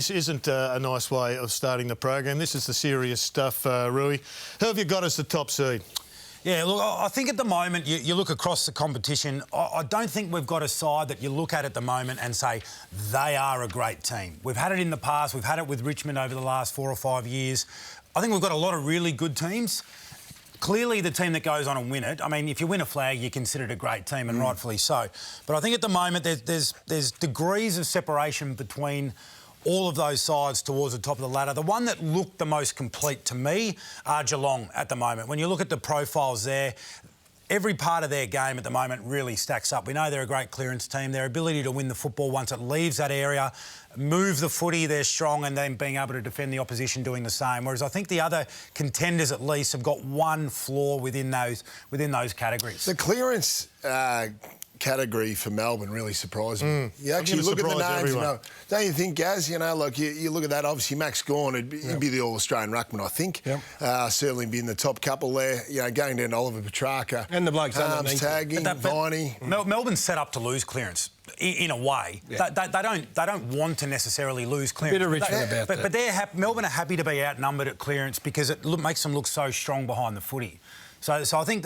This isn't a nice way of starting the program. This is the serious stuff, Rui. Who have you got as the top seed? Yeah, look, I think at the moment, you look across the competition, I don't think we've got a side that you look at the moment and say, they are a great team. We've had it in the past, we've had it with Richmond over the last 4 or 5 years. I think we've got a lot of really good teams. Clearly, the team that goes on and win it, I mean, if you win a flag, you consider it a great team, and rightfully so. But I think at the moment, there's degrees of separation between all of those sides towards the top of the ladder. The one that looked the most complete to me are Geelong at the moment. When you look at the profiles there, every part of their game at the moment really stacks up. We know they're a great clearance team. Their ability to win the football once it leaves that area, move the footy, they're strong, and then being able to defend the opposition doing the same. Whereas I think the other contenders at least have got one flaw within those categories. The clearance category for Melbourne really surprised me. You actually look at the names, don't you think, Gaz? You know, like you look at that, obviously Max Gawn, he'd be the All-Australian ruckman, I think. Certainly be in the top couple there, you know, going down to Oliver Petrarca. And the blokes underneath. Tagging, Viney. Melbourne's set up to lose clearance. In a way, they don't want to necessarily lose clearance. Bit of Richmond about that. But Melbourne are happy to be outnumbered at clearance because it makes them look so strong behind the footy. So I think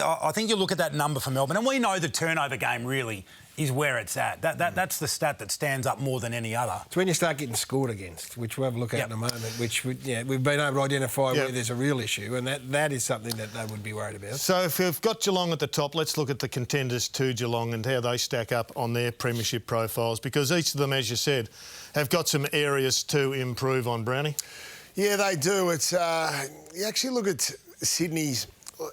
you look at that number for Melbourne, and we know the turnover game really is where it's at. That's the stat that stands up more than any other. It's when you start getting scored against, which we'll have a look at in a moment, which we've been able to identify where there's a real issue, and that is something that they would be worried about. So if we've got Geelong at the top, let's look at the contenders to Geelong and how they stack up on their premiership profiles, because each of them, as you said, have got some areas to improve on, Brownie. Yeah, they do. It's you actually look at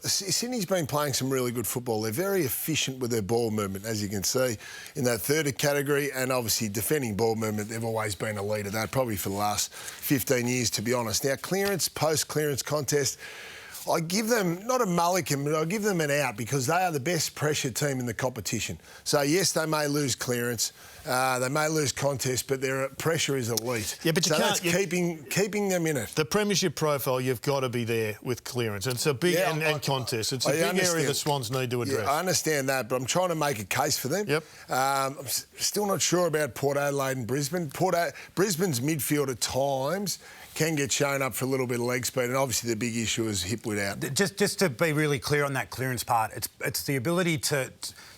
Sydney's been playing some really good football. They're very efficient with their ball movement, as you can see, in that third category, and obviously defending ball movement, they've always been a leader, that probably for the last 15 years, to be honest. Now, clearance, post-clearance contest, I give them, not a mulligan, but I give them an out because they are the best pressure team in the competition. So, yes, they may lose clearance, they may lose contest, but their pressure is elite. Yeah, but you can't... That's keeping them in it. The premiership profile, you've got to be there with clearance. It's a big... and contest. It's a big area the Swans need to address. Yeah, I understand that, but I'm trying to make a case for them. Yep. I'm still not sure about Port Adelaide and Brisbane. Brisbane's midfield at times can get shown up for a little bit of leg speed, and obviously the big issue is hip width out. Just to be really clear on that clearance part, it's the ability to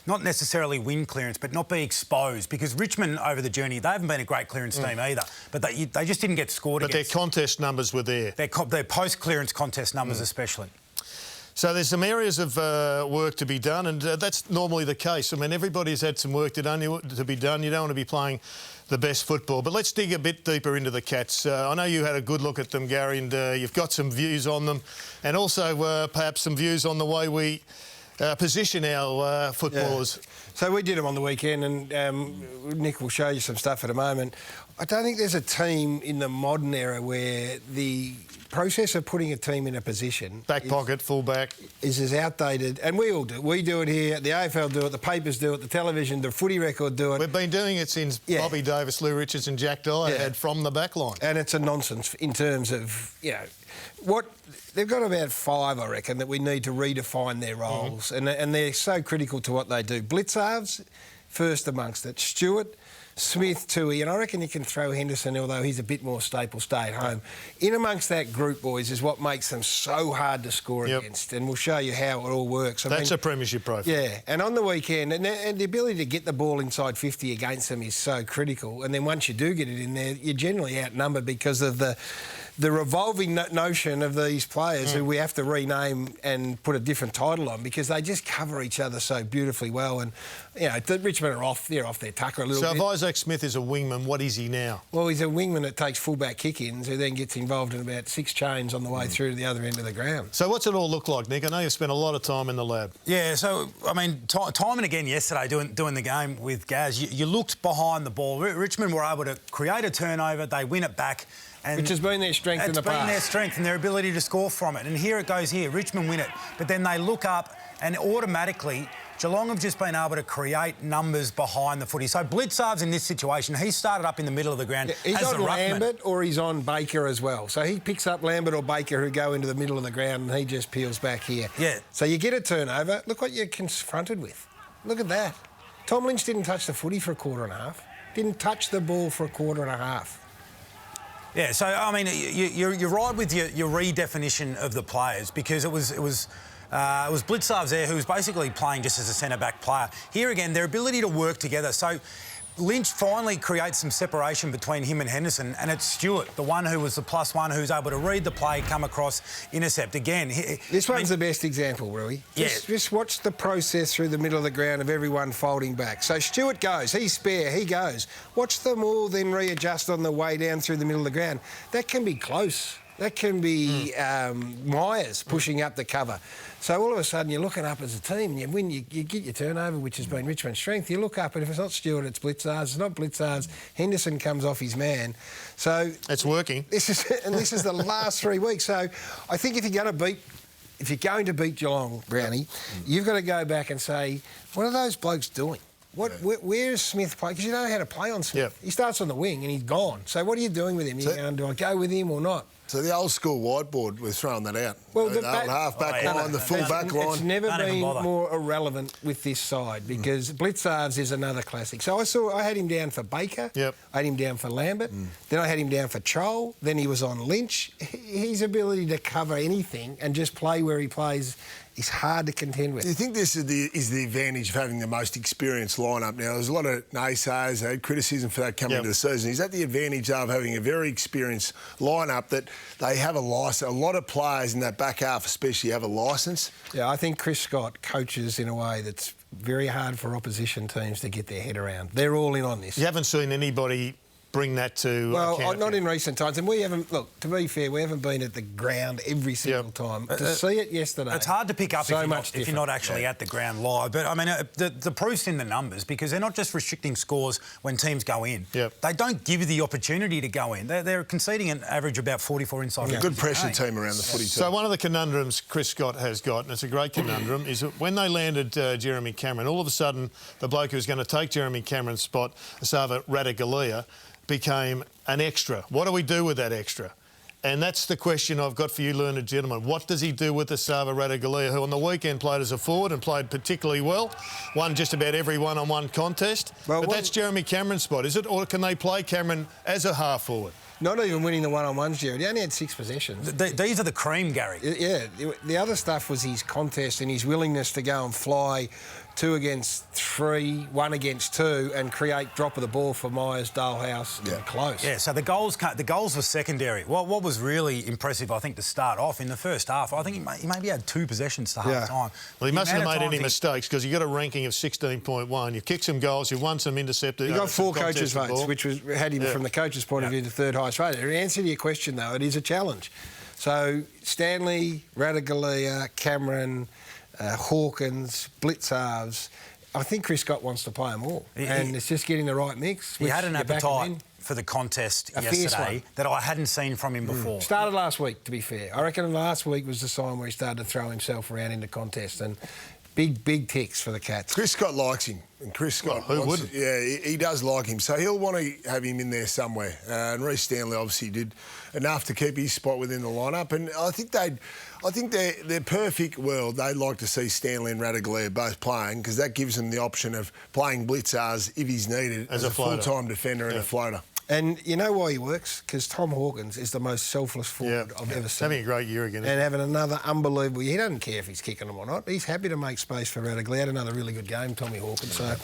not necessarily win clearance, but not be exposed, because Richmond over the journey, they haven't been a great clearance team either, but they just didn't get scored against. But their contest numbers were there. Their post-clearance contest numbers especially. So there's some areas of work to be done, and that's normally the case. I mean, everybody's had some work to be done. You don't want to be playing the best football. But let's dig a bit deeper into the Cats. I know you had a good look at them, Gary, and you've got some views on them, and also perhaps some views on the way we position our footballers. Yeah. So we did them on the weekend, and Nick will show you some stuff at a moment. I don't think there's a team in the modern era where the process of putting a team in a position... Back pocket, full back. ...is as outdated, and we all do. We do it here, the AFL do it, the papers do it, the television, the footy record do it. We've been doing it since Bobby Davis, Lou Richards and Jack Dyer had from the back line. And it's a nonsense in terms of, you know, they've got about 5, I reckon, that we need to redefine their roles, and they're so critical to what they do. Blitzarves, first amongst it. Stewart, Smith, Tui, and I reckon you can throw Henderson, although he's a bit more staple, stay at home. In amongst that group, boys, is what makes them so hard to score against, and we'll show you how it all works. That's a premiership profile. Yeah, and on the weekend, and the ability to get the ball inside 50 against them is so critical, and then once you do get it in there, you're generally outnumbered because of the revolving notion of these players who we have to rename and put a different title on because they just cover each other so beautifully well. And, you know, Richmond are off their tucker a little bit. So if Isaac Smith is a wingman, what is he now? Well, he's a wingman that takes fullback kick-ins who then gets involved in about 6 chains on the way through to the other end of the ground. So what's it all look like, Nick? I know you've spent a lot of time in the lab. Yeah, so, I mean, time and again yesterday doing the game with Gaz, you looked behind the ball. Richmond were able to create a turnover, they win it back. Which has been their strength in the past. It's been their strength and their ability to score from it. And here it goes here. Richmond win it. But then they look up and automatically Geelong have just been able to create numbers behind the footy. So Blitzarves in this situation, he started up in the middle of the ground he's as on Lambert or he's on Baker as well. So he picks up Lambert or Baker who go into the middle of the ground and he just peels back here. Yeah. So you get a turnover. Look what you're confronted with. Look at that. Tom Lynch didn't touch the footy for a quarter and a half. Didn't touch the ball for a quarter and a half. Yeah, so, I mean, you're right with your redefinition of the players, because it was Blitzarves there who was basically playing just as a centre-back player. Here again, their ability to work together. So Lynch finally creates some separation between him and Henderson, and it's Stewart, the one who was the +1, who's able to read the play, come across, intercept. Again, this one's the best example, Rui. Yeah. Just watch the process through the middle of the ground of everyone folding back. So Stewart goes, he's spare, he goes. Watch them all then readjust on the way down through the middle of the ground. That can be close. That can be Myers pushing up the cover. So all of a sudden you're looking up as a team and you win, you get your turnover, which has been Richmond's strength. You look up and if it's not Stewart, it's Blitzarves. It's not Blitzarves. Henderson comes off his man. So it's working. This is the last 3 weeks. So I think if you're going to beat Geelong, Brownie, you've got to go back and say, what are those blokes doing? Where's Smith play? Because you don't know how to play on Smith. Yep. He starts on the wing and he's gone. So what are you doing with him? Do I go with him or not? So the old school whiteboard, we're throwing that out. Well, the half-back line, the full-back line. It's never been more irrelevant with this side because Blitzarves is another classic. So I had him down for Baker. Yep. I had him down for Lambert. Then I had him down for Chol. Then he was on Lynch. His ability to cover anything and just play where he plays is hard to contend with. Do you think this is the advantage of having the most experienced lineup now? There's a lot of naysayers, they had criticism for that coming into the season. Is that the advantage of having a very experienced lineup that they have a licence? A lot of players in that back half especially have a licence. Yeah, I think Chris Scott coaches in a way that's very hard for opposition teams to get their head around. They're all in on this. You haven't seen anybody bring that to account not in recent times. And we haven't, look, to be fair, we haven't been at the ground every single time. To see it yesterday... It's hard to pick up if you're not actually at the ground live. But, I mean, the proof's in the numbers because they're not just restricting scores when teams go in. Yep. They don't give you the opportunity to go in. They're conceding an average of about 44 inside. Yeah. Good pressure team around the footy team. So one of the conundrums Chris Scott has got, and it's a great conundrum, is that when they landed Jeremy Cameron, all of a sudden the bloke who was going to take Jeremy Cameron's spot, Asava Ratugolea, became an extra. What do we do with that extra? And that's the question I've got for you, learned gentlemen. What does he do with Asava Ratugolea, who on the weekend played as a forward and played particularly well, won just about every one-on-one contest? But that's Jeremy Cameron's spot, is it? Or can they play Cameron as a half-forward? Not even winning the one-on-ones, Jared. He only had 6 possessions. These are the cream, Gary. Yeah. The other stuff was his contest and his willingness to go and fly 2 against 3, 1 against 2, and create drop of the ball for Myers, Dalehouse, and Close. Yeah, so the goals were secondary. What was really impressive, I think, to start off in the first half, I think he maybe had 2 possessions to half time. Well, he mustn't have made any mistakes because you got a ranking of 16.1. You've kicked some goals, you've won some intercepted. You got 4 coaches' votes, which had him from the coach's point of view the 3rd highest rated. In answer to your question, though, it is a challenge. So Stanley, Ratugolea, Cameron, Hawkins, Blitzarves. I think Chris Scott wants to play them all, and it's just getting the right mix. He had an appetite for the contest yesterday that I hadn't seen from him before. Started last week, to be fair. I reckon last week was the sign where he started to throw himself around into contests, and big ticks for the Cats. Chris Scott likes him. And Chris Scott, who wouldn't? Yeah, he does like him. So he'll want to have him in there somewhere. And Reece Stanley obviously did enough to keep his spot within the lineup. And I think their perfect world, they'd like to see Stanley and Ratugolea both playing because that gives them the option of playing Blitzarves if he's needed as a full-time defender and a floater. And you know why he works? Because Tom Hawkins is the most selfless forward I've ever seen. Having a great year again. And having another unbelievable... He doesn't care if he's kicking them or not. He's happy to make space for Ratugolea. Had another really good game, Tommy Hawkins. So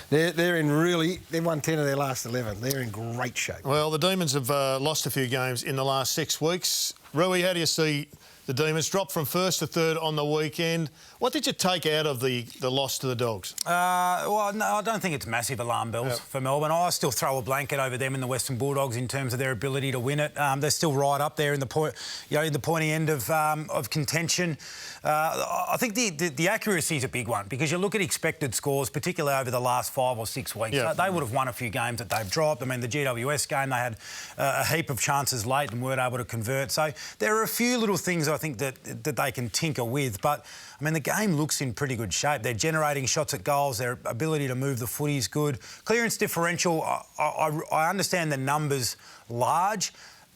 they've won 10 of their last 11. They're in great shape. Well, the Demons have lost a few games in the last 6 weeks. Rui, how do you see the Demons drop from 1st to 3rd on the weekend? What did you take out of the loss to the Dogs? Well, no, I don't think it's massive alarm bells for Melbourne. I still throw a blanket over them and the Western Bulldogs in terms of their ability to win it. They're still right up there in the pointy end of contention. I think the accuracy is a big one because you look at expected scores, particularly over the last 5 or 6 weeks. They would have won a few games that they've dropped. I mean, the GWS game, they had a heap of chances late and weren't able to convert. So there are a few little things I think that they can tinker with. But, I mean, the game looks in pretty good shape. They're generating shots at goals. Their ability to move the footy is good. Clearance differential, I understand the numbers large,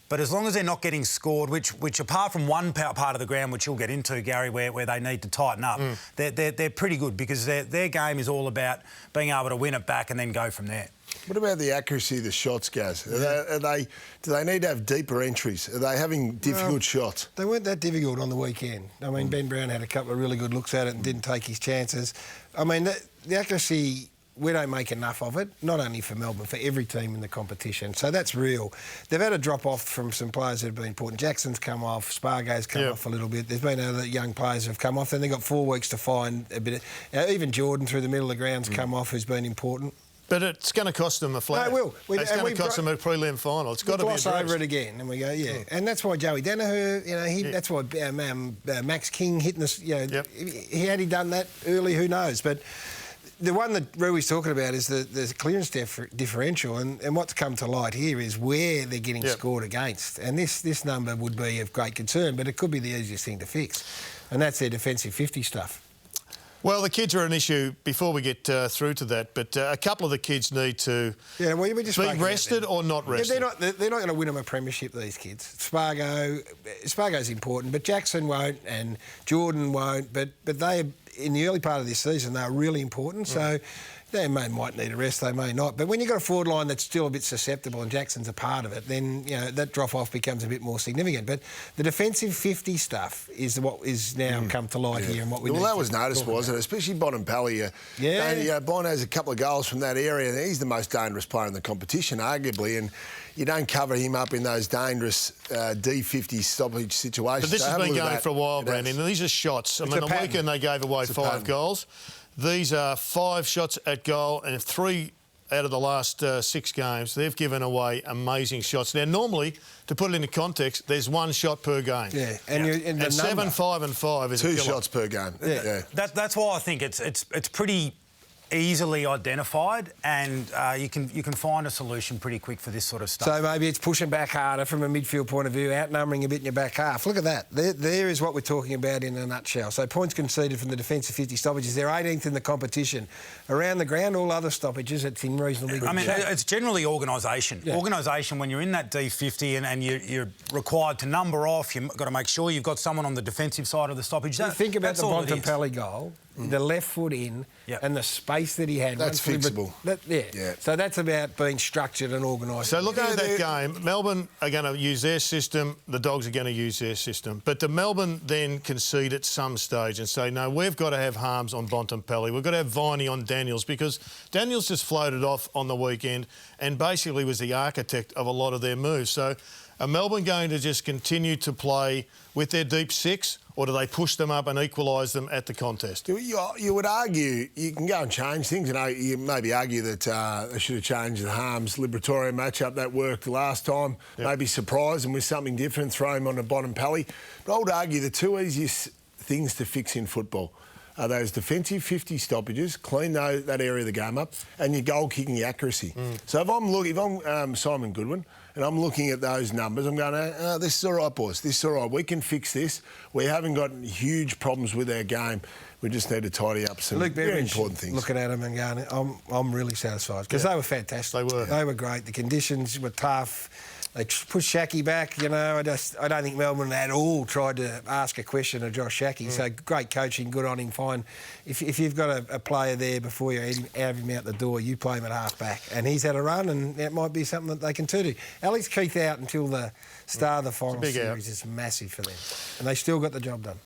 but as long as they're not getting scored, which apart from one part of the ground, which you'll get into, Gary, where they need to tighten up, they're pretty good because their game is all about being able to win it back and then go from there. What about the accuracy of the shots, Gaz? Do they need to have deeper entries? Are they having difficult shots? They weren't that difficult on the weekend. I mean, Ben Brown had a couple of really good looks at it and didn't take his chances. I mean, the accuracy, we don't make enough of it, not only for Melbourne, for every team in the competition. So that's real. They've had a drop-off from some players that have been important. Jackson's come off, Spargo's come off a little bit. There's been other young players who have come off. Then they've got 4 weeks to find a bit of... even Jordan through the middle of the ground's come off, who's been important. But it's going to cost them a flag. No, it will. It's going to cost them a prelim final. It's got to be addressed. Over it again, and we go, And that's why Joey Danaher, that's why Max King hitting this, had he done that early, who knows? But the one that Rui's talking about is the clearance differential, and what's come to light here is where they're getting scored against. And this number would be of great concern, but it could be the easiest thing to fix. And that's their defensive 50 stuff. Well, the kids are an issue before we get through to that, but a couple of the kids need to be rested or not rested. They're not going to win them a premiership, these kids. Spargo's important, but Jackson won't and Jordan won't, but they, in the early part of this season, they're really important, so they might need a rest, they may not. But when you've got a forward line that's still a bit susceptible and Jackson's a part of it, then that drop-off becomes a bit more significant. But the defensive 50 stuff is what is now come to light here and what we need. Well, that was noticed, wasn't it? Especially Bontempelli. Bon has a couple of goals from that area, and he's the most dangerous player in the competition, arguably, and you don't cover him up in those dangerous D50 stoppage situations. But this has been going for a while, Brandon, and these are shots. I mean, on the weekend they gave away 5 goals. These are 5 shots at goal, and 3 out of the last 6 games, they've given away amazing shots. Now, normally, to put it into context, there's 1 shot per game. Yeah, and 7, 5 and 5 is 2 shots per game. Yeah. That's why I think it's pretty easily identified, and you can find a solution pretty quick for this sort of stuff. So maybe it's pushing back harder from a midfield point of view, outnumbering a bit in your back half. Look at that. There is what we're talking about in a nutshell. So points conceded from the defensive 50 stoppages. They're 18th in the competition. Around the ground, all other stoppages, it's in reasonably good shape. It's generally organisation. Yeah. Organisation, when you're in that D50 and you're required to number off, you've got to make sure you've got someone on the defensive side of the stoppage. Think about the Bontempelli goal. The left foot in and the space that he had. That's fixable. So that's about being structured and organised. So looking at that game, Melbourne are going to use their system, the Dogs are going to use their system. But the Melbourne then concede at some stage and say, no, we've got to have Harms on Bontempelli. We've got to have Viney on Daniels, because Daniels just floated off on the weekend and basically was the architect of a lot of their moves. So are Melbourne going to just continue to play with their deep 6, or do they push them up and equalise them at the contest? You would argue, you can go and change things. You maybe argue that they should have changed the Harms Liberatoria matchup. That worked last time. Maybe surprise them with something different, throw him on the Bontempelli. But I would argue the 2 easiest things to fix in football are those defensive 50 stoppages, clean that area of the game up, and your goal-kicking accuracy. So if I'm Simon Goodwin and I'm looking at those numbers, I'm going, this is all right, boys. This is all right. We can fix this. We haven't got huge problems with our game. We just need to tidy up some very important things. Looking at them and going, I'm really satisfied, because they were fantastic. They were great. The conditions were tough. They pushed Shaki back, I don't think Melbourne at all tried to ask a question of Josh Shaki. So great coaching, good on him, fine. If you've got a player there before you have him out the door, you play him at half-back. And he's had a run, and it might be something that they can do. Alex Keith out until the start of the final series is massive for them. And they still got the job done.